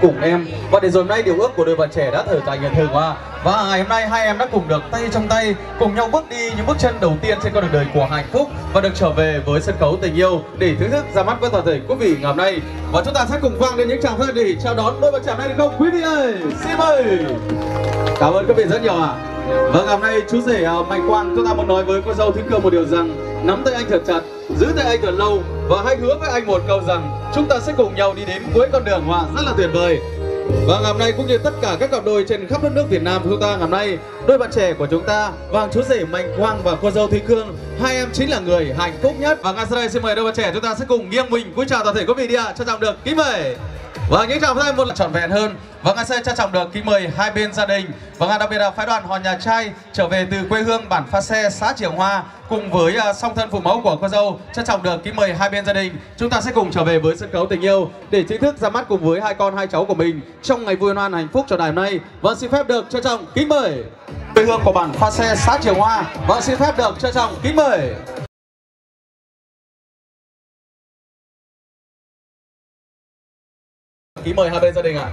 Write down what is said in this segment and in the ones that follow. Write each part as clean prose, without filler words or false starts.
cùng em. Và để rồi hôm nay điều ước của đôi bạn trẻ đã trở thành hiện thực. Và ngày hôm nay hai em đã cùng được tay trong tay cùng nhau bước đi những bước chân đầu tiên trên con đường đời của hạnh phúc và được trở về với sân khấu tình yêu để thưởng thức ra mắt với toàn thể quý vị ngày hôm nay. Và chúng ta sẽ cùng vang lên những tràng pháo để chào đón đôi bạn trẻ này được không quý vị ơi? Xin mời. Cảm ơn quý vị rất nhiều ạ. Vâng, ngày hôm nay chú rể Mạnh Quang chúng ta muốn nói với cô dâu Thúy Cương một điều rằng nắm tay anh thật chặt, giữ tay anh thật lâu và hãy hứa với anh một câu rằng chúng ta sẽ cùng nhau đi đến cuối con đường rất là tuyệt vời. Và ngày hôm nay cũng như tất cả các cặp đôi trên khắp đất nước Việt Nam của chúng ta ngày hôm nay, đôi bạn trẻ của chúng ta, vâng, chú rể Mạnh Quang và cô dâu Thúy Cương, hai em chính là người hạnh phúc nhất. Và ngay sau đây xin mời đôi bạn trẻ chúng ta sẽ cùng nghiêng mình cúi chào toàn thể quý vị đi ạ, trân trọng được kính mời. Và những tràng pháo một lần trọn vẹn hơn. Và ngay sau đây trân trọng được kính mời hai bên gia đình và đặc biệt là phái đoàn họ nhà trai trở về từ quê hương bản Pha Xe, xã Triềng Hoa cùng với song thân phụ mẫu của cô dâu trân trọng được kính mời hai bên gia đình. Chúng ta sẽ cùng trở về với sân khấu tình yêu để chính thức ra mắt cùng với hai con hai cháu của mình trong ngày vui hoan hạnh phúc cho ngày hôm nay. Và xin phép được trân trọng kính mời quê hương của bản Pha Xe, xã Triềng Hoa. Và xin phép được trân trọng kính mời hai bên gia đình ạ.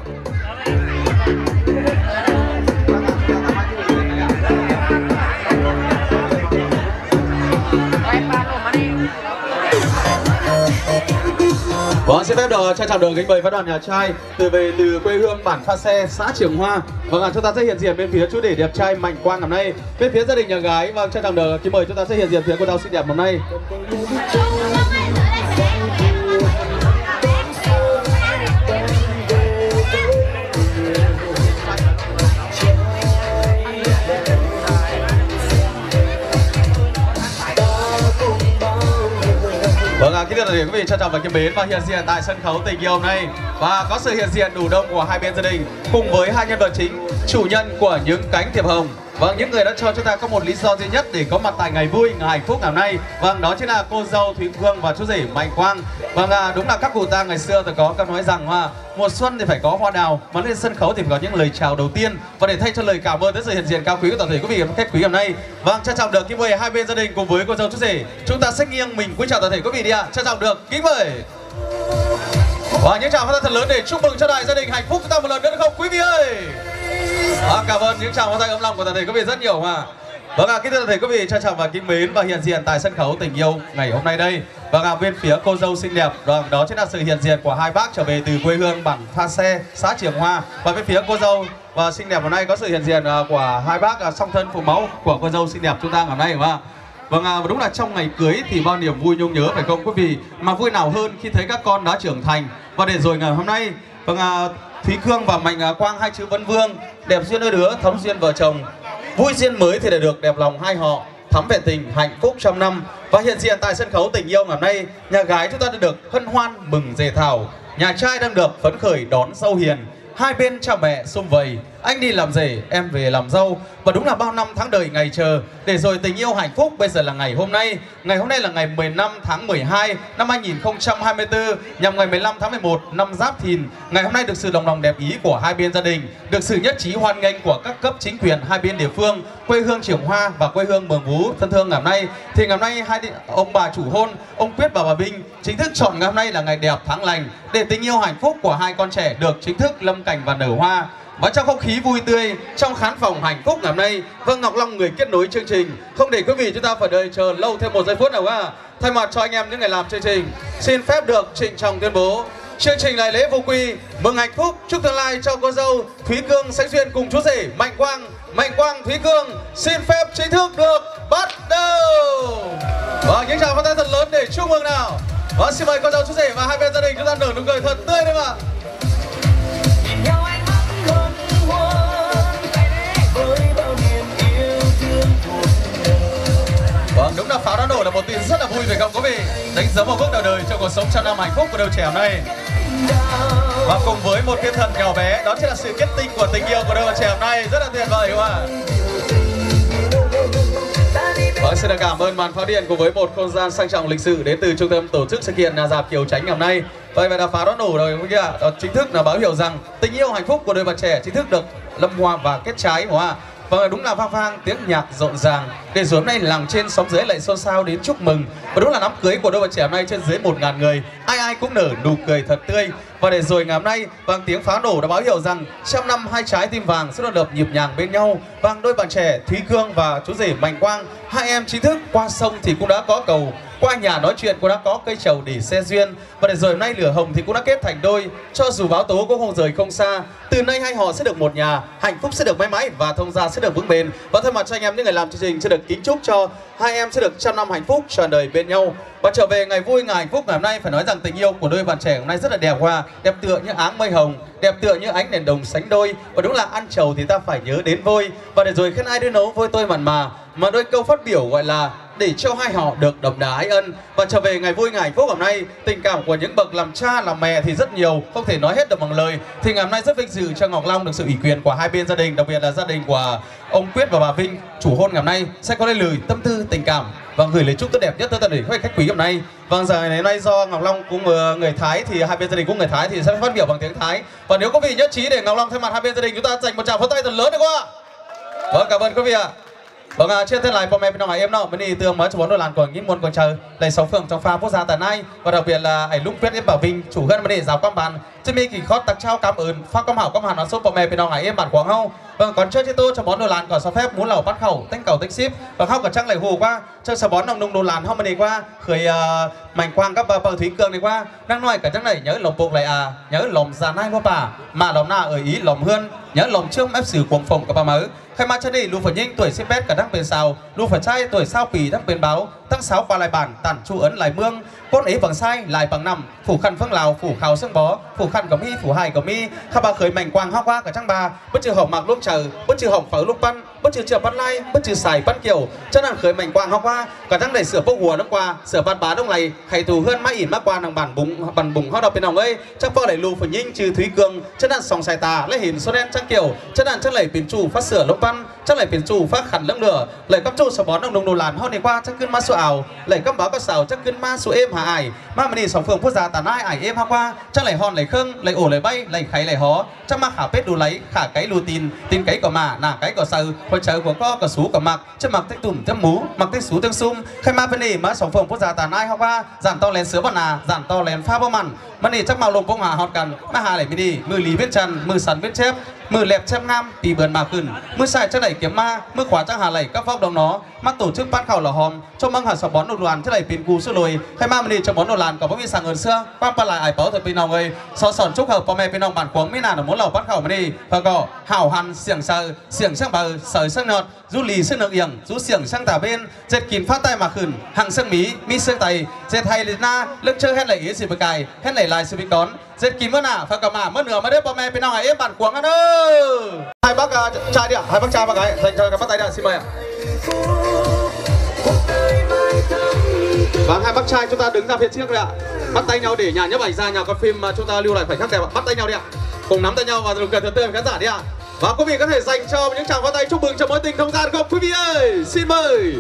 Vâng, xin phép được trân trọng được kính mời phái đoàn nhà trai về từ quê hương bản Pha Xe, xã Triềng Hoa. Vâng, chúng ta sẽ hiện diện bên phía chú rể đẹp trai Mạnh Quang hôm nay, bên phía gia đình nhà gái. Vâng, trân trọng được kính mời chúng ta sẽ hiện diện phía cô dâu xinh đẹp hôm nay. Vâng, kính thưa quý vị trân trọng và kính mến, và hiện diện tại sân khấu tình yêu hôm nay và có sự hiện diện đủ đông của hai bên gia đình cùng với hai nhân vật chính, chủ nhân của những cánh thiệp hồng. Vâng, những người đã cho chúng ta có một lý do duy nhất để có mặt tại ngày vui, ngày hạnh phúc ngày hôm nay. Vâng, đó chính là cô dâu Thúy Cương và chú rể Mạnh Quang. Vâng, đúng là các cụ ta ngày xưa từng có câu nói rằng mùa xuân thì phải có hoa đào, mà lên sân khấu thì phải có những lời chào đầu tiên. Và để thay cho lời cảm ơn tới sự hiện diện cao quý của toàn thể quý vị khách quý hôm nay, vâng, trân trọng được kính mời hai bên gia đình cùng với cô dâu chú rể chúng ta sẽ nghiêng mình cúi chào toàn thể quý vị đi ạ. Trân trọng được kính mời. Và những tràng pháo tay thật lớn để chúc mừng cho đại gia đình hạnh phúc chúng ta một lần nữa được không quý vị ơi? Cảm ơn những tràng pháo tay ấm lòng của toàn thể quý vị rất nhiều mà. Vâng, kính thưa toàn thể quý vị trân trọng và kính mến, và hiện diện tại sân khấu tình yêu ngày hôm nay đây, và bên phía cô dâu xinh đẹp, đó chính là sự hiện diện của hai bác trở về từ quê hương bản Pha Xe, xã Triềng Hoa. Và bên phía cô dâu và xinh đẹp hôm nay có sự hiện diện của hai bác song thân phụ mẫu của cô dâu xinh đẹp chúng ta ngày hôm nay, đúng không ạ? Vâng, đúng là trong ngày cưới thì bao niềm vui nhung nhớ phải không quý vị? Mà vui nào hơn khi thấy các con đã trưởng thành. Và để rồi ngày hôm nay, Thúy Cương và Mạnh Quang, hai chữ Vân Vương, đẹp duyên đôi đứa, thắm duyên vợ chồng. Vui duyên mới thì để được đẹp lòng hai họ, thắm vẹn tình hạnh phúc trăm năm. Và hiện diện tại sân khấu tình yêu ngày hôm nay, nhà gái chúng ta đã được hân hoan mừng rể thảo, nhà trai đang được phấn khởi đón dâu hiền. Hai bên cha mẹ sum vầy, anh đi làm rể, em về làm dâu. Và đúng là bao năm tháng đời ngày chờ để rồi tình yêu hạnh phúc bây giờ là ngày hôm nay. Ngày hôm nay là ngày 15 tháng 12 năm 2024, nhằm ngày 15 tháng 11 năm Giáp Thìn. Ngày hôm nay được sự đồng lòng đẹp ý của hai bên gia đình, được sự nhất trí hoan nghênh của các cấp chính quyền hai bên địa phương, quê hương Triềng Hoa và quê hương Mường Vú thân thương. Ngày hôm nay thì ngày hôm nay ông bà chủ hôn, ông Quyết và bà Vinh chính thức chọn ngày hôm nay là ngày đẹp tháng lành để tình yêu hạnh phúc của hai con trẻ được chính thức lâm cảnh và nở hoa. Và trong không khí vui tươi, trong khán phòng hạnh phúc ngày hôm nay, Vâng Ngọc Long người kết nối chương trình không để quý vị chúng ta phải đợi chờ lâu thêm một giây phút nào cả. Thay mặt cho anh em những người làm chương trình, xin phép được trịnh trọng tuyên bố chương trình đại lễ vô quy mừng hạnh phúc chúc tương lai cho cô dâu Thúy Cương sánh duyên cùng chú rể Mạnh Quang Thúy Cương xin phép chính thức được bắt đầu. Và những tràng pháo tay thật lớn để chúc mừng nào. Và xin mời cô dâu chú rể và hai bên gia đình chúng ta nở nụ cười thật tươi đấy ạ. Vâng, đúng là pháo đã nổ là một tin rất là vui phải không quý vị? Đánh dấu một bước đầu đời cho cuộc sống trăm năm hạnh phúc của đôi trẻ hôm nay. Và cùng với một thiên thần nhỏ bé, đó chính là sự kết tinh của tình yêu của đôi trẻ hôm nay, rất là tuyệt vời đúng không ạ? Vâng, xin được cảm ơn màn pháo điện cùng với một không gian sang trọng lịch sự đến từ trung tâm tổ chức sự kiện Dạp Kiều Chánh ngày hôm nay. Vậy là pháo đã nổ rồi quý vị ạ. Đó chính thức là báo hiệu rằng tình yêu hạnh phúc của đôi bạn trẻ chính thức được lâm hoa và kết trái đúng không ạ? Và đúng là vang vang tiếng nhạc rộn ràng để rồi hôm nay làng trên xóm dưới lại xôn xao đến chúc mừng. Và đúng là đám cưới của đôi bạn trẻ hôm nay trên dưới 1000 người, ai ai cũng nở nụ cười thật tươi. Và để rồi ngày hôm nay tiếng pháo nổ đã báo hiệu rằng trăm năm hai trái tim vàng sẽ đập nhịp nhàng bên nhau. Đôi bạn trẻ Thúy Cương và chú rể Mạnh Quang, hai em chính thức qua sông thì cũng đã có cầu, qua nhà nói chuyện cũng đã có cây trầu để xe duyên. Và để rồi hôm nay lửa hồng thì cũng đã kết thành đôi. Cho dù báo tố cũng không rời không xa, từ nay hai họ sẽ được một nhà, hạnh phúc sẽ được mãi mãi và thông gia sẽ được vững bền. Và thay mặt cho anh em những người làm chương trình sẽ được kính chúc cho hai em sẽ được trăm năm hạnh phúc trọn đời bên nhau. Và trở về ngày vui ngày hạnh phúc ngày hôm nay, phải nói rằng tình yêu của đôi bạn trẻ hôm nay rất là đẹp hoa, đẹp tựa như áng mây hồng, đẹp tựa như ánh đèn đồng sánh đôi. Và đúng là ăn trầu thì ta phải nhớ đến vôi. Và để rồi khen ai đứa nấu vôi tôi mặn mà đôi câu phát biểu gọi là để cho hai họ được đậm đà ái ân. Và trở về ngày vui ngày hạnh phúc hôm nay, tình cảm của những bậc làm cha làm mẹ thì rất nhiều, không thể nói hết được bằng lời. Thì ngày hôm nay rất vinh dự cho Ngọc Long được sự ủy quyền của hai bên gia đình, đặc biệt là gia đình của ông Quyết và bà Vinh, chủ hôn ngày hôm nay sẽ có lời tâm tư tình cảm và gửi lời chúc tốt đẹp nhất tới toàn thể khách quý hôm nay. Giờ ngày nay do Ngọc Long cũng người Thái thì hai bên gia đình cũng người Thái thì sẽ phát biểu bằng tiếng Thái. Và nếu có vị nhất trí để Ngọc Long thay mặt hai bên gia đình chúng ta dành một tràng pháo tay thật lớn được không ạ? Vâng, cảm ơn quý vị ạ. Trên thế lạiพ่อแม่พี่น้องem nó mới đi tương mới cho bốn đôi làn của những môn còn chờ lại 6 phường trong pha quốc gia tại nay và đặc biệt là ảnh lúc Quyết em Bảo Vinh chủ hơn mới để giáo quan bàn chứ mi kỳ khó tặng trao cảm ơn phát công hảo công hàn nó giúpพ่อแม่พี่น้องem bản quảng hâu. Còn chơi tôi cho bón đôi làn còn cho phép muốn lẩu bắt khẩu tách cầu tách ship và khóc cả trăng lại hù qua chơi sờ bón nòng nung đôi làn không mới đi qua khởi Mạnh Quang các bà Thúy Cương đi qua đang nói cả trăng này nhớ lòng bụng lại nhớ lòng già nai của bà mà lòng na ở ý lòng hơn nhớ lòng trước ép xử cuồng phồng các bà mới khai mạc chân đi lu phải nhanh tuổi xếp bét cả đăng bền xào lu phải trai tuổi sao pì đăng bền báo tăng 6 qua lại bản tản chu ấn lại mương cốt ấy bằng sai lại bằng nằm phủ khăn phương lào phủ khảo xương bó phủ khăn của mi phủ hai của mi khai bà khởi Mạnh Quang hoa qua cả trăng bà bất trừ hỏng mặc lúc chờ bất trừ hỏng phở lúc bắn bất trừ chờ bắn lai bất trừ xài bắn kiểu chân hàng khởi Mạnh Quang hoa qua cả trăng đẩy sửa bốc hùa đông qua sửa bát bá đông này khải tù hơn mãi ỉn mắc qua nàng bản bùng hoa đọc bên lòng ấy chắc vợ đẩy lù phải nhanh trừ Thúy Cương chân đàn sòng xài tà lấy hình số đen trăng kiểu chân đàn chắc lẩy biển chủ phát sửa lúc bắn chắc lẩy biển chủ phát khẩn lẫm lửa lẩy cấp chủ sờ bón đồng đồng đồ làn hôm nay qua chắc cơn ma sụa ảo lẩy cấp báo các xào chắc cơn ma sụa êm hà ải ma mình đi sòng phường quốc gia tà nai ải êm ha qua chắc lẩy hòn lẩy khưng lẩy ổ lẩy bay lẩy kháy lẩy hó chắc ma khả pết đồ lấy khả cái lù tin cái của mà nà cái của sờ hồi chờ của co của sú của mặc chắc mặc tách tủm tách mú mặc tách sú tương sum khai ma bên này má sòng phường quốc gia tà nai ha qua giản to lén sứa bọn nà giản to lén pha bom mặn mà này chắc màu lồng bông hà hot cần ma hà lại đi mưa lý viết trần mưa sắn viết chép mưa lẹp chép ngam tì bờn mà khửn mưa xài chắc đẩy kiếm ma mưa khóa chắc hà lẩy các vóc đồng nó mắt tổ chức bắt khẩu là hòm cho măng hà sọc bón đồ đoàn chắc đẩy pin cù sữa lồi khai ma đi cho bón đồ làn có bóng vi sàng ơn xưa quan pa lại ải báo thời pin nào người so sòn chúc hợpพ่อแม่พี่น้องbản quảng mỹ nà ở muốn lẩu bắt khẩu mà đi và có hảo hằn xiềng sờ xiềng sang bờ sởi sang nọt rú lì sang nợ yểng rú xiềng sang tả bên dệt kín phát tay mà khửn hàng sang mi sang tay dệt hay lên na lưng chơi hết lẩy ý gì bực cài hết lẩy lại sự bị cón dệt kín mất nà và cả mà mất nửa mà đấyพ่อแม่พี่น้องem bản quảng ăn ơi hai bác trai đi ạ hai bác trai bác gái dành cho các bắt tay đi ạ xin mời ạ. Vâng, hai bác trai chúng ta đứng ra phía trước đi ạ. Bắt tay nhau để nhà nhấp ảnh ra nhà coi phim mà chúng ta lưu lại khoảnh khắc đẹp ạ. Bắt tay nhau đi ạ. Cùng nắm tay nhau và nụ cười thật tươi với khán giả đi ạ. Và quý vị có thể dành cho những tràng pháo tay chúc mừng cho mối tình thông gia không quý vị ơi. Xin mời.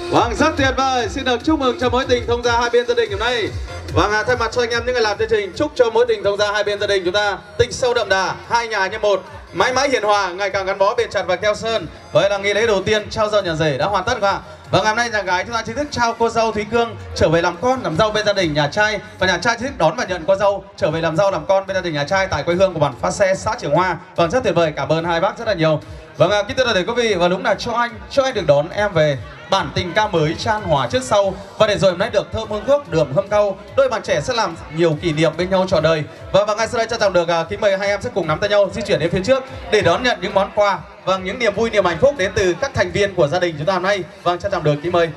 Vâng, rất tuyệt vời. Xin được chúc mừng cho mối tình thông gia hai bên gia đình hôm nay. Vâng, thay mặt cho anh em những người làm chương trình chúc cho mối tình thông gia hai bên gia đình chúng ta tình sâu đậm đà, hai nhà như một, mãi mãi hiền hòa, ngày càng gắn bó bền chặt và keo sơn. Vậy là nghi lễ đầu tiên trao dâu nhà rể đã hoàn tất ạ. Và ngày hôm nay nhà gái chúng ta chính thức trao cô dâu Thúy Cương trở về làm con làm dâu bên gia đình nhà trai và nhà trai chính thức đón và nhận cô dâu trở về làm dâu làm con bên gia đình nhà trai tại quê hương của bản Pha Xe, xã Trường Hoa. Vâng, rất tuyệt vời, cảm ơn hai bác rất là nhiều. Vâng, kính thưa toàn thể quý vị và đúng là cho anh được đón em về bản tình ca mới chan hòa trước sau và để rồi hôm nay được thơm hương thuốc đường hâm cau đôi bạn trẻ sẽ làm nhiều kỷ niệm bên nhau trọn đời. Và ngay sau đây trân trọng được kính mời hai em sẽ cùng nắm tay nhau di chuyển đến phía trước để đón nhận những món quà và những niềm vui niềm hạnh phúc đến từ các thành viên của gia đình chúng ta hôm nay. Vâng, trân trọng được kính mời.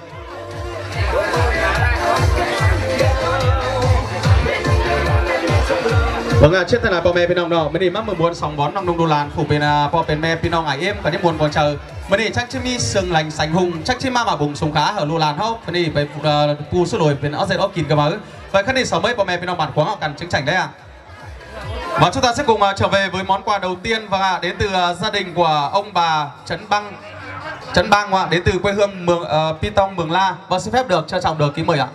Vâng, trên tay làพ่อแม่พี่น้องเนาะไม่ได้มาเมื่อมวน2 บอนน้องนุ่งดูลานผู้เป็นพ่อเป็นแม่พี่น้องไอเอ็มก็ได้มวนกองเชอไม่ได้ชักชิมีเซิงแหล่งสังหุงชักชิมาบุงสงขาเหรอลูลานเขาไม่ได้ไปปูสลวยเป็นออสเซอร์กินกันมาvà khán giả 60 พ่อแม่พี่น้องbản quán họ cần chứng chảnh đấy ạ. Và chúng ta sẽ cùng trở về với món quà đầu tiên và đến từ gia đình của ông bà Trấn Bang đến từ quê hương Pitong Mường La và xin phép được trân trọng được kính mời ạ.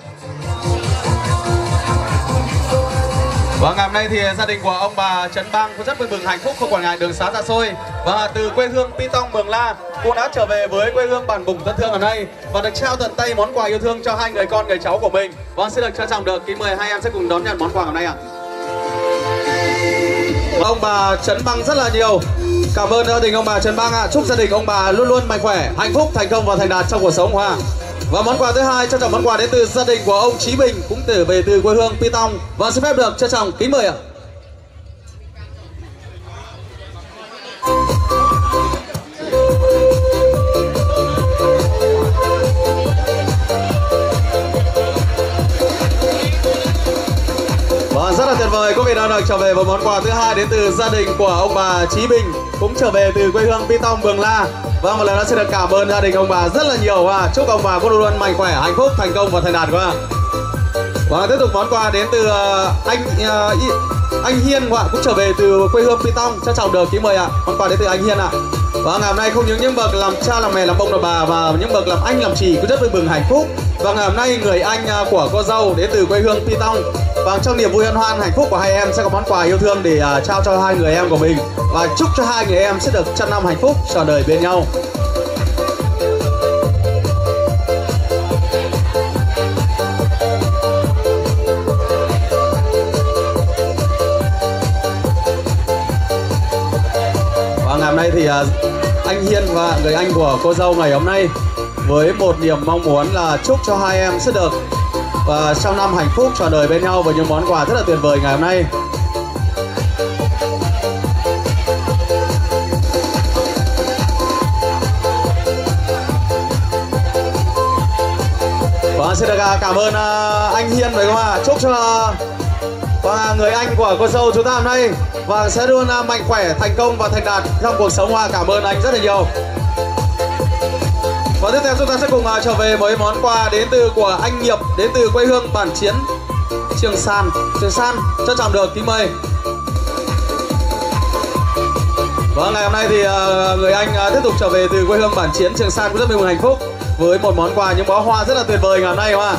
Và ngày hôm nay thì gia đình của ông bà Trấn Bang cũng rất vui mừng hạnh phúc không quản ngại đường xá xa xôi và từ quê hương Pitong Mường La cũng đã trở về với quê hương bản Bùng thân thương ở đây và được trao tận tay món quà yêu thương cho hai người con người cháu của mình. Và xin được trân trọng được kính mời hai em sẽ cùng đón nhận món quà hôm nay ạ. Ông bà Trấn Băng rất là nhiều. Cảm ơn gia đình ông bà Trấn Băng ạ. Chúc gia đình ông bà luôn luôn mạnh khỏe, hạnh phúc, thành công và thành đạt trong cuộc sống hoa. Và món quà thứ hai, trân trọng món quà đến từ gia đình của ông Chí Bình, cũng về từ quê hương Pi Tong. Và xin phép được trân trọng kính mời ạ. Và rất là tuyệt vời, quý vị đã được trở về với món quà thứ hai đến từ gia đình của ông bà Chí Bình, cũng trở về từ quê hương Pi Tong, Mường La. Và một lần nữa xin được cảm ơn gia đình ông bà rất là nhiều. Chúc ông bà luôn luôn mạnh khỏe, hạnh phúc, thành công và thành đạt quá. Và tiếp tục món quà đến từ anh Hiên cũng trở về từ quê hương Pi Tong, trân trọng được kính mời ạ. Món quà đến từ anh Hiên ạ. Và ngày hôm nay không những bậc làm cha làm mẹ làm ông làm bà và những bậc làm anh làm chị cũng rất vui mừng hạnh phúc. Và ngày hôm nay người anh của cô dâu đến từ quê hương Pi Tong, và trong niềm vui hân hoan hạnh phúc của hai em sẽ có món quà yêu thương để trao cho hai người em của mình, và chúc cho hai người em sẽ được trăm năm hạnh phúc trọn đời bên nhau. Và ngày hôm nay thì anh Hiên và người anh của cô dâu ngày hôm nay với một niềm mong muốn là chúc cho hai em sẽ được và trăm năm hạnh phúc trọn đời bên nhau với những món quà rất là tuyệt vời ngày hôm nay. Và xin được cảm ơn anh Hiên phải không ạ? Chúc cho và người anh của cô dâu chúng ta hôm nay và sẽ luôn mạnh khỏe, thành công và thành đạt trong cuộc sống. Cảm ơn anh rất là nhiều. Và tiếp theo chúng ta sẽ cùng trở về với món quà đến từ của anh Nghiệp đến từ quê hương Bản Chiến, Trường San, trân trọng được kính mời. Và ngày hôm nay thì người anh tiếp tục trở về từ quê hương Bản Chiến, Trường San cũng rất mừng hạnh phúc với một món quà những bó hoa rất là tuyệt vời ngày hôm nay hoa.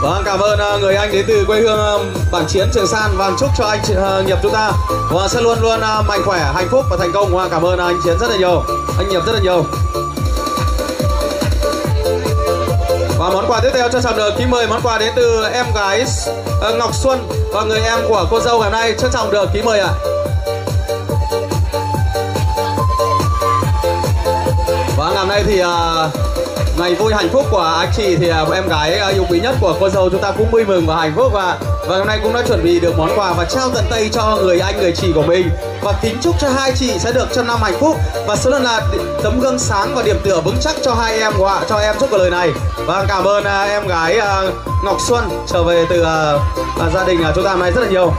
Vâng, cảm ơn người anh đến từ quê hương Bản Chiến, Trường San, và chúc cho anh Nghiệp chúng ta và sẽ luôn luôn mạnh khỏe, hạnh phúc và thành công. Cảm ơn anh Chiến rất là nhiều, anh Nghiệp rất là nhiều. Và món quà tiếp theo cho trọng được kính mời món quà đến từ em gái Ngọc Xuân và người em của cô dâu ngày hôm nay, trân trọng được kính mời ạ. Và ngày hôm nay thì ngày vui hạnh phúc của anh chị thì em gái yêu quý nhất của cô dâu chúng ta cũng vui mừng và hạnh phúc, và hôm nay cũng đã chuẩn bị được món quà và trao tận tay cho người anh người chị của mình, và kính chúc cho hai chị sẽ được trăm năm hạnh phúc và sẽ luôn là tấm gương sáng và điểm tựa vững chắc cho hai em cho em suốt cuộc đời này. Và cảm ơn em gái Ngọc Xuân trở về từ gia đình chúng ta hôm nay rất là nhiều.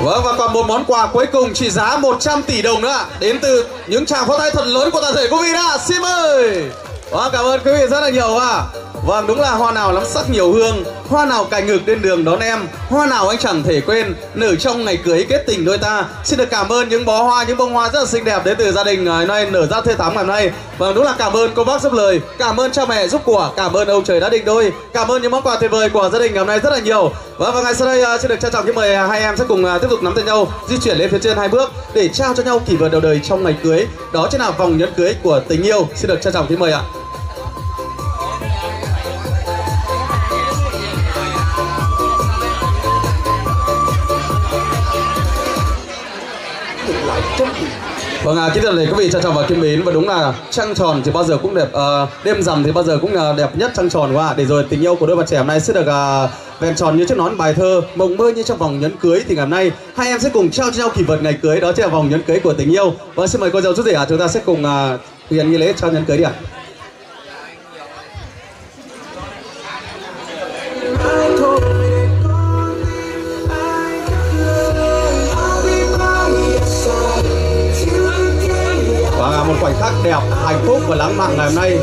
Vâng, và còn một món quà cuối cùng trị giá 100 tỷ đồng nữa đến từ những tràng pháo tay thật lớn của toàn thể quý vị đã. Xin mời. Vâng, cảm ơn quý vị rất là nhiều ạ. Vâng, đúng là hoa nào lắm sắc nhiều hương, hoa nào cài ngực lên đường đón em, hoa nào anh chẳng thể quên, nở trong ngày cưới kết tình đôi ta. Xin được cảm ơn những bó hoa, những bông hoa rất là xinh đẹp đến từ gia đình ngày nay nở ra thê thắm ngày hôm nay. Vâng, đúng là cảm ơn cô bác giúp lời, cảm ơn cha mẹ giúp của, cảm ơn ông trời đã định đôi, cảm ơn những món quà tuyệt vời của gia đình ngày hôm nay rất là nhiều. Và ngày sau đây xin được trân trọng kính mời hai em sẽ cùng tiếp tục nắm tay nhau di chuyển lên phía trên 2 bước để trao cho nhau kỷ vật đầu đời trong ngày cưới, đó chính là vòng nhẫn cưới của tình yêu. Xin được trân trọng kính mời ạ. Vâng, kính thưa quý vị trân trọng và kính mến, và đúng là trăng tròn thì bao giờ cũng đẹp, đêm rằm thì bao giờ cũng là đẹp nhất trăng tròn qua. Để rồi tình yêu của đôi bạn trẻ hôm nay sẽ được vẹn tròn như chiếc nón bài thơ, mộng mơ như trong vòng nhẫn cưới. Thì ngày hôm nay hai em sẽ cùng trao cho nhau kỷ vật ngày cưới, đó chính là vòng nhẫn cưới của tình yêu. Vâng, xin mời cô dâu chú rể chúng ta sẽ cùng thực hiện nghi lễ trao nhẫn cưới đi ạ. Một khoảnh khắc đẹp, hạnh phúc và lãng mạn ngày hôm nay.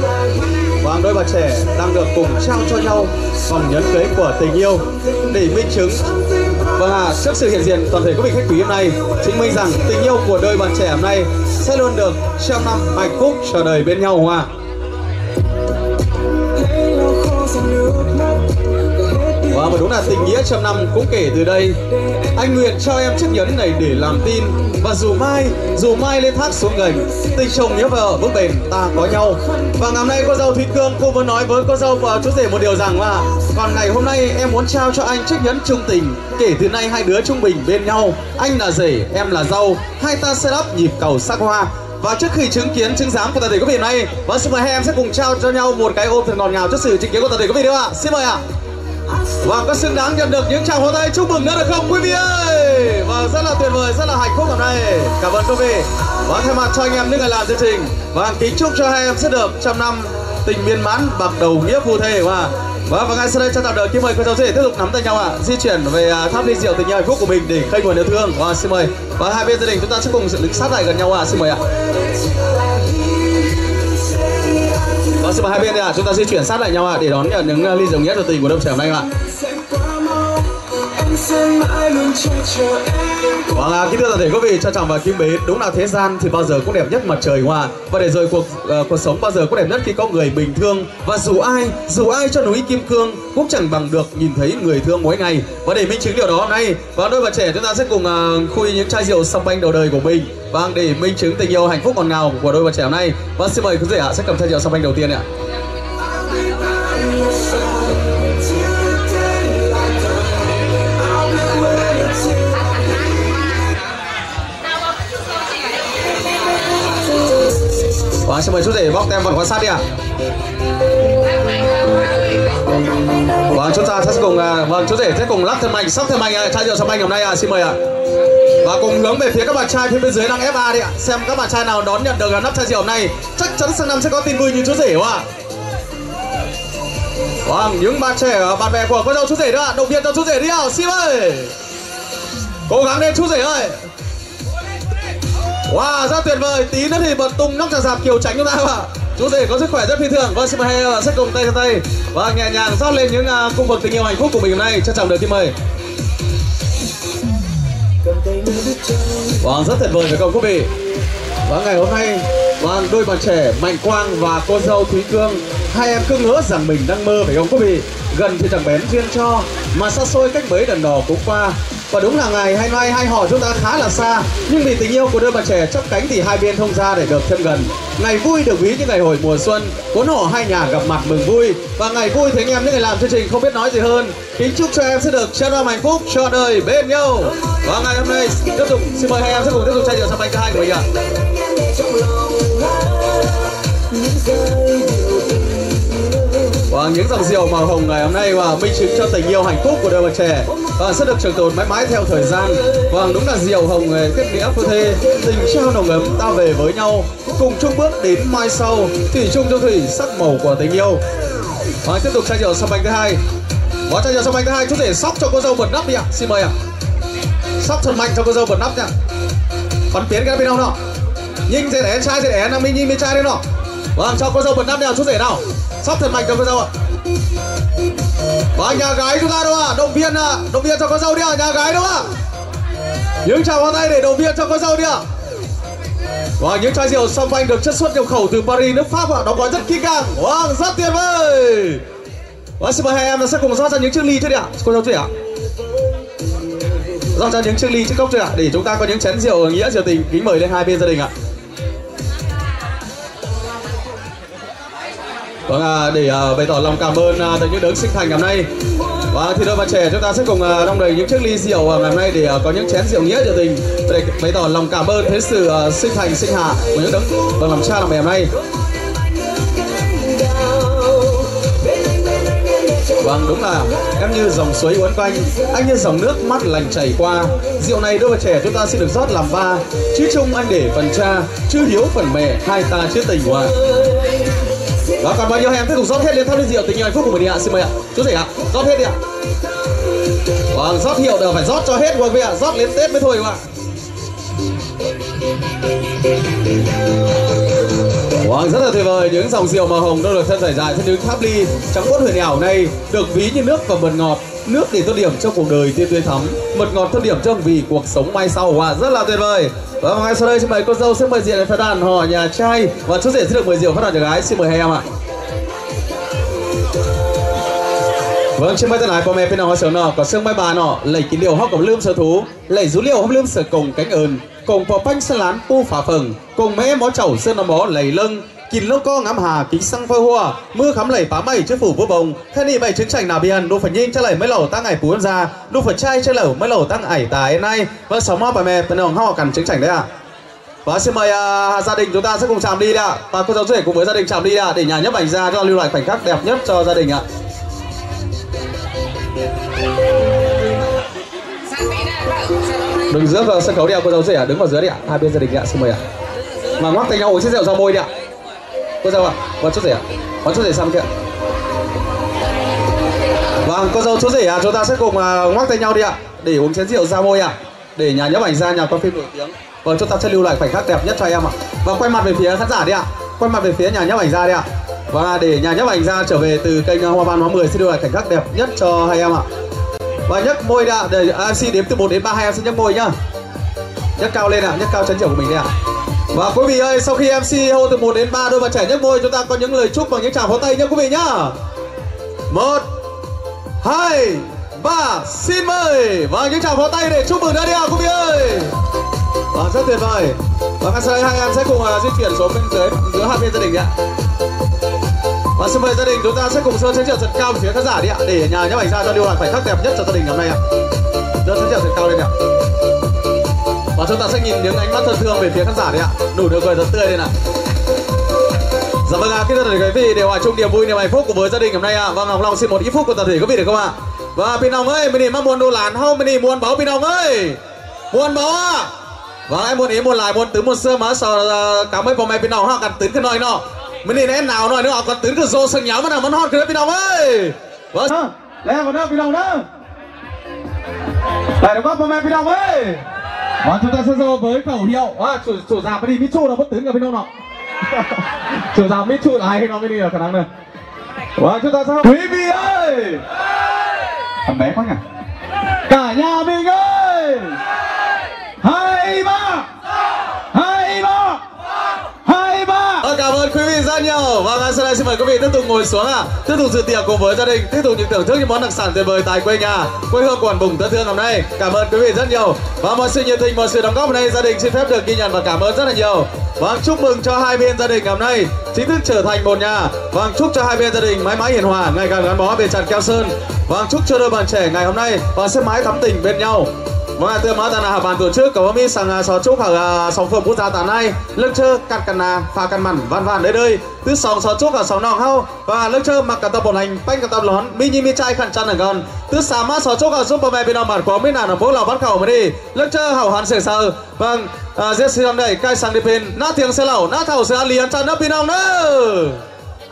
Và đôi bạn trẻ đang được cùng trao cho nhau vòng nhẫn cưới của tình yêu để minh chứng trước sự hiện diện toàn thể quý vị khách quý hôm nay, chứng minh rằng tình yêu của đôi bạn trẻ hôm nay sẽ luôn được trăm năm hạnh phúc chờ đời bên nhau Và đúng là tình nghĩa trăm năm cũng kể từ đây. Anh nguyện cho em chiếc nhẫn này để làm tin. Và dù mai lên thác xuống gành, tình chồng nhớ vợ bước bền ta có nhau. Và ngày hôm nay cô dâu Thúy Cương cô muốn nói với cô dâu và chú rể một điều rằng là còn ngày hôm nay em muốn trao cho anh chiếc nhẫn chung tình. Kể từ nay hai đứa trung bình bên nhau, anh là rể em là dâu, hai ta sẽ lắp nhịp cầu sắc hoa. Và trước khi chứng kiến chứng giám của toàn thể quý vị này, và xin mời hai em sẽ cùng trao cho nhau một cái ôm thật ngọt ngào trước sự chứng kiến của toàn thể quý vị được ạ. Xin mời ạ. Và có xứng đáng nhận được những tràng pháo tay chúc mừng nữa được không quý vị ơi? Và rất là tuyệt vời, rất là hạnh phúc hôm nay. Cảm ơn quý vị. Và thay mặt cho anh em những người làm chương trình, và kính chúc cho hai em sẽ được trăm năm tình miên mãn bạc đầu nghĩa phu thê. Và ngay sau đây cho tạm đợi kính mời cô giáo rể tiếp tục nắm tay nhau ạ, di chuyển về tháp ly rượu tình yêu hạnh phúc của mình để khơi nguồn yêu thương. Và xin mời. Và hai bên gia đình chúng ta sẽ cùng đứng sát lại gần nhau ạ. Xin mời ạ. Và xin mời hai bên ạ, chúng ta di chuyển sát lại nhau ạ để đón nhận những ly rượu nghĩa trò tình của đôi trẻ hôm nay ạ. Vâng, kính thưa toàn thể quý vị, trân trọng và kính mến, đúng là thế gian thì bao giờ cũng đẹp nhất mặt trời hoa. Và để rồi cuộc sống bao giờ cũng đẹp nhất khi có người bình thương. Và dù ai cho núi kim cương cũng chẳng bằng được nhìn thấy người thương mỗi ngày. Và để minh chứng điều đó hôm nay, và đôi bạn trẻ chúng ta sẽ cùng khui những chai rượu song banh đầu đời của mình. Vâng, để minh chứng tình yêu hạnh phúc ngọt ngào của đôi bạn trẻ hôm nay. Và xin mời quý vị ạ sẽ cầm chai rượu song banh đầu tiên ạ. Vâng, xin mời chú rể bóc tem vật quan sát đi ạ. Vâng, chúng ta sẽ cùng chú rể sẽ cùng lắc thân mạnh, sóc thân mạnh chai rượu song banh hôm nay ạ. Xin mời ạ. Và cùng hướng về phía các bạn trai phía bên dưới đang FA đi ạ. Xem các bạn trai nào đón nhận được nắp chai rượu hôm nay chắc chắn sang năm sẽ có tin vui như chú rể ạ. Vâng, những bạn trẻ bạn bè của cô dâu chú rể nữa ạ, động viên cho chú rể đi ạ. Xin ơi, cố gắng lên chú rể ơi. Wow, rất tuyệt vời. Tí nữa thì bật tung nóc trà sạp Kiều Tránh chúng ta không ạ? Chú rể có sức khỏe rất phi thường. Vâng, xin mời hai sẽ cùng tay cho tay và nhẹ nhàng rót lên những cung bậc tình yêu hạnh phúc của mình hôm nay. Trân trọng được kính mời. Vâng, rất tuyệt vời phải không quý vị? Và ngày hôm nay, vâng, đôi bạn trẻ Mạnh Quang và cô dâu Thúy Cương, hai em cứ ngỡ rằng mình đang mơ phải không quý vị? Gần thì chẳng bén duyên cho, mà xa xôi cách mấy đần đỏ cũng qua. Và đúng là ngày hay nay hai họ chúng ta khá là xa, nhưng vì tình yêu của đôi bạn trẻ chắp cánh thì hai bên thông ra để được thân gần. Ngày vui được ví như ngày hồi mùa xuân, cuốn họ hai nhà gặp mặt mừng vui. Và ngày vui thì anh em những người làm chương trình không biết nói gì hơn, kính chúc cho em sẽ được trăm năm hạnh phúc trọn đời bên nhau. Và ngày hôm nay tiếp tục xin mời hai em sẽ cùng tiếp tục chai rượu song banh thứ hai của mình ạ. Và những dòng rượu màu hồng ngày hôm nay và minh chứng cho tình yêu hạnh phúc của đôi bạn trẻ và sẽ được trường tồn mãi mãi theo thời gian. Vâng, đúng là rượu hồng kết nghĩa phu thê, tình trao nồng ấm ta về với nhau, cùng chung bước đến mai sau, thủy chung cho thủy sắc màu của tình yêu. Và tiếp tục chai rượu song banh thứ hai. Và chai rượu song banh thứ hai chú rể sóc cho cô dâu bật nắp đi ạ. Xin mời ạ. Sóc thật mạnh cho cô dâu bật nắp nha. Bắn tiến cái bên đâu nào. Nhìn dễ đẻ trai dễ đẻ nào mình nhìn bên trai đấy nào. Vâng, cho cô dâu bật nắp nào chú rể nào. Sóc thật mạnh cho cô dâu ạ. Và nhà gái chúng ta đâu ạ? Động viên cho cô dâu đi ạ, nhà gái đâu ạ? Những tràng pháo tay để động viên cho cô dâu đi ạ. Và những chai rượu song banh được chất xuất nhập khẩu từ Paris nước Pháp ạ, đóng gói rất kỹ càng. Vâng, rất tuyệt vời. Và xin mời hai em sẽ cùng rót ra những chiếc ly trước đi ạ, cô dâu rể ạ. Rót ra những chiếc ly chiếc cốc chưa ạ, để chúng ta có những chén rượu nghĩa rượu tình kính mời lên hai bên gia đình ạ. Vâng, để bày tỏ lòng cảm ơn tới những đấng sinh thành ngày hôm nay. Và thì đôi bạn trẻ chúng ta sẽ cùng đong đầy những chiếc ly rượu ngày hôm nay để có những chén rượu nghĩa rượu tình để bày tỏ lòng cảm ơn thế sự sinh thành sinh hạ của những đấng và làm cha làm mẹ hôm nay. Vâng, đúng là em như dòng suối uốn quanh, anh như dòng nước mắt lành chảy qua. Rượu này đôi bạn trẻ chúng ta xin được rót làm ba, chứ chung anh để phần cha, chứ hiếu phần mẹ, hai ta chứ tình hòa. Và còn bao nhiêu em tiếp tục rót hết lên tháp ly rượu tình yêu hạnh phúc của mình đi ạ. Xin mời ạ, chú rể ạ, rót hết đi ạ. Vâng, rót hiệu đều phải rót cho hết quý vị ạ, rót đến Tết mới thôi các bạn. Vâng, rất là tuyệt vời, những dòng rượu màu hồng đang được thân trải dài trên những tháp ly trắng muốt huyền ảo này được ví như nước và mật ngọt. Nước để tô điểm cho cuộc đời tươi thắm, mật ngọt tô điểm cho vì cuộc sống mai sau. Và rất là tuyệt vời. Và ngay sau đây xin mời cô dâu sẽ mời rượu phát đàn hò nhà trai và chú rể sẽ được mời rượu phát đàn nhà gái. Xin mời hai em ạ. Vâng, trên máy tay lái của mẹ bên nào sở nọ có xương mai bà nọ lấy kín liều hóc cầm lươm sở thú lấy rú liều hóc lươm sở cùng cánh ơn cùng phò bánh sân lán pu phả phừng cùng mẹ mó chầu sơn nó mó lấy lưng kín lâu co ngắm hà kính xăng phơi hoa mưa khắm lầy phá mây chứ phủ vô bồng thế này bảy chứng chảnh nào biên đu phải nhìn cho lầy mấy lẩu tăng ải phú ra đu phải trai cho lẩu mấy lẩu tăng ải tài nay và sáu mò bà mẹ bên nào họ cần chứng chảnh đấy ạ. Và xin mời gia đình chúng ta sẽ cùng chạm đi ạ. Và cô giáo rể cùng với gia đình chạm đi ạ để nhà nhấp ảnh ra cho lưu lại khoảnh khắc đẹp nhất cho gia đình ạ. Đứng giữa vào sân khấu đi ạ, cô giáo rể ạ, đứng vào dưới đi ạ, hai bên gia đình ạ, xin mời ạ. Mà ngoắc tay nhau uống chiếc rượu ra môi đi ạ. Cô dâu ạ, con chú rể ạ, con chú rể sang kia. Vâng, cô dâu chú rể ạ, chúng ta sẽ cùng ngoắc tay nhau đi ạ, để uống chén rượu ra môi ạ, để nhà nhấp ảnh ra nhà con phim nổi tiếng. Vâng, chúng ta sẽ lưu lại khoảnh khắc đẹp nhất cho em ạ. Và quay mặt về phía khán giả đi ạ, quay mặt về phía nhà nhấp ảnh ra đi ạ. Và để nhà nhấp ảnh ra trở về từ kênh Hoa Ban Hóa 10 sẽ lưu lại khoảnh khắc đẹp nhất cho hai em ạ. Và nhấc môi đã để MC đếm từ 1 đến 3 hai em sẽ nhấc môi nhá. Nhấc cao lên ạ, nhấc cao chén rượu của mình đi ạ. Và quý vị ơi, sau khi MC hô từ 1 đến 3 đôi bạn trẻ nhấc môi, chúng ta có những lời chúc bằng những tràng pháo tay nhé quý vị nhá. 1 2 3 xin mời. Và những tràng pháo tay để chúc mừng đã đi ạ quý vị ơi. Và rất tuyệt vời. Và ngay sau đây hai em sẽ cùng di chuyển xuống bên dưới giữa hai bên gia đình ạ. Và xin mời gia đình chúng ta sẽ cùng sơn chén rượu thật cao về phía khán giả đi ạ, để nhà nhấp ảnh ra cho lưu lại khoảnh khắc đẹp nhất cho gia đình ngày hôm nay ạ. Sơn chén rượu thật cao lên ạ. Và chúng ta sẽ nhìn những ánh mắt thân thương về phía khán giả đi ạ, nụ cười thật tươi lên ạ. Dạ vâng ạ, kính thưa quý vị, để hòa chung niềm vui niềm hạnh phúc của với gia đình ngày hôm nay ạ. Vâng, Ngọc Long xin một ít phút của toàn thể quý vị được không ạ? Và Pin Hồng ơi, mình mong muốn đồ lán không, mình muốn báo Pin Hồng ơi, muốn báo ạ. Và em muốn ý muốn lại muốn tứ muốn xưa má sợ cả mấy bò mẹ Pin Hồng họ cần tứ cái nồi nọ. Mình em nào nồi nữa còn tứ cái rô sừng nháo mà nào muốn hot cái Pin Hồng ơi. Vâng, đây còn đâu Pin Hồng nữa. Đây đúng không bò mẹ Pin Hồng ơi. Và chúng ta sẽ vô với khẩu hiệu chủ già mới đi Mitsu là bất tướng ở bên đâu nọ. Chủ già Mitsu là ai khi nó mới đi là khả năng này. Và chúng ta sẽ quý vị ơi, thằng bé quá nhỉ, cả nhà mình ơi, 2 3 2 3 2 3. Cảm ơn quý vị rất nhiều. Và ngay sau đây xin mời quý vị tiếp tục ngồi xuống ạ, tiếp tục dự tiệc cùng với gia đình, tiếp tục những thưởng thức những món đặc sản tuyệt vời tại quê nhà, quê hương quần bùng thân thương hôm nay. Cảm ơn quý vị rất nhiều và mọi sự nhiệt tình, mọi sự đóng góp hôm nay gia đình xin phép được ghi nhận và cảm ơn rất là nhiều. Vâng, chúc mừng cho hai bên gia đình ngày hôm nay chính thức trở thành một nhà. Vâng, chúc cho hai bên gia đình mãi mãi hiền hòa, ngày càng gắn bó bền chặt keo sơn. Vâng, chúc cho đôi bạn trẻ ngày hôm nay và sẽ mãi thắm tình bên nhau. Vâng, từ má tàn bàn tổ chức có mi sang sò chúc ở sòng phường quốc gia tàn này lưng chơ cắt cằn pha cằn mặn van van đây từ sòng sò chúc ở sòng nòng hao và lưng chơ mặc cả tập bồn hành banh cả tập lón mi trai khăn chăn ở gần từ sáng má sò chúc ở giúp mẹ bên mặt của mình là phố lò bắt khẩu mới đi lưng chơ hảo hán sể sờ. Vâng, giết xin đây cai sang đi pin nát tiếng xe lẩu nát thầu xe liền chân nắp pin ông nữa.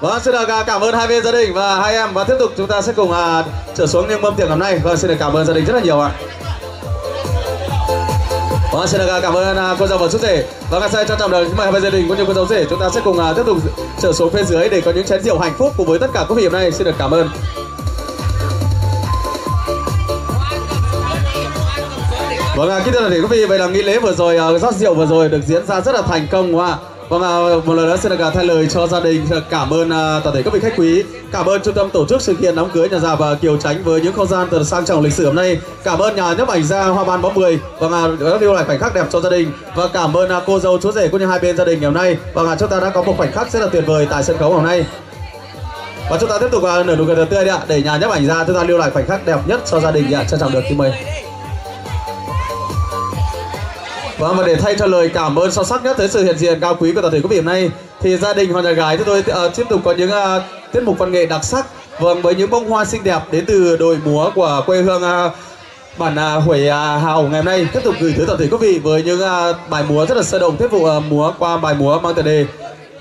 Vâng, xin được cảm ơn hai bên gia đình và hai em và tiếp tục chúng ta sẽ cùng trở xuống những mâm tiệc hôm nay. Vâng, xin được cảm ơn gia đình rất là nhiều ạ. Vâng, xin được cảm ơn cô dâu và chú rể. Và ngay sau đây trân trọng được mời hai bên gia đình cũng như cô dâu rể chúng ta sẽ cùng tiếp tục trở xuống phía dưới để có những chén rượu hạnh phúc cùng với tất cả quý vị hôm nay. Xin được cảm ơn. Vâng, kính thưa quý vị, vậy là nghi lễ vừa rồi, rót rượu vừa rồi được diễn ra rất là thành công đúng không ạ? Vâng, một lần nữa xin được thay lời cho gia đình, cảm ơn toàn thể các vị khách quý, cảm ơn trung tâm tổ chức sự kiện đám cưới nhà già và Kiều Tránh với những không gian thật sang trọng lịch sử hôm nay, cảm ơn nhà nhấp ảnh gia Hoa Ban Bóng 10 và đã lưu lại khoảnh khắc đẹp cho gia đình và cảm ơn cô dâu chú rể cũng như hai bên gia đình ngày hôm nay. Và chúng ta đã có một khoảnh khắc rất là tuyệt vời tại sân khấu hôm nay. Và chúng ta tiếp tục nở nụ cười thật tươi đi ạ, để nhà nhấp ảnh gia chúng ta lưu lại khoảnh khắc đẹp nhất cho gia đình ạ. Trân trọng được kính mời. Và để thay cho lời cảm ơn sâu sắc nhất tới sự hiện diện cao quý của toàn thể quý vị hôm nay thì gia đình họ nhà gái chúng tôi tiếp tục có những tiết mục văn nghệ đặc sắc. Vâng, với những bông hoa xinh đẹp đến từ đội múa của quê hương bản Huế Hào ngày hôm nay tiếp tục gửi tới toàn thể quý vị với những bài múa rất là sôi động, tiết vụ múa qua bài múa mang tựa đề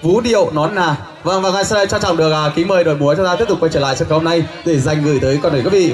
Vũ điệu nón nà. Vâng, và ngay sau đây trân trọng được kính mời đội múa chúng ta tiếp tục quay trở lại sân khấu hôm nay để dành gửi tới toàn thể quý vị.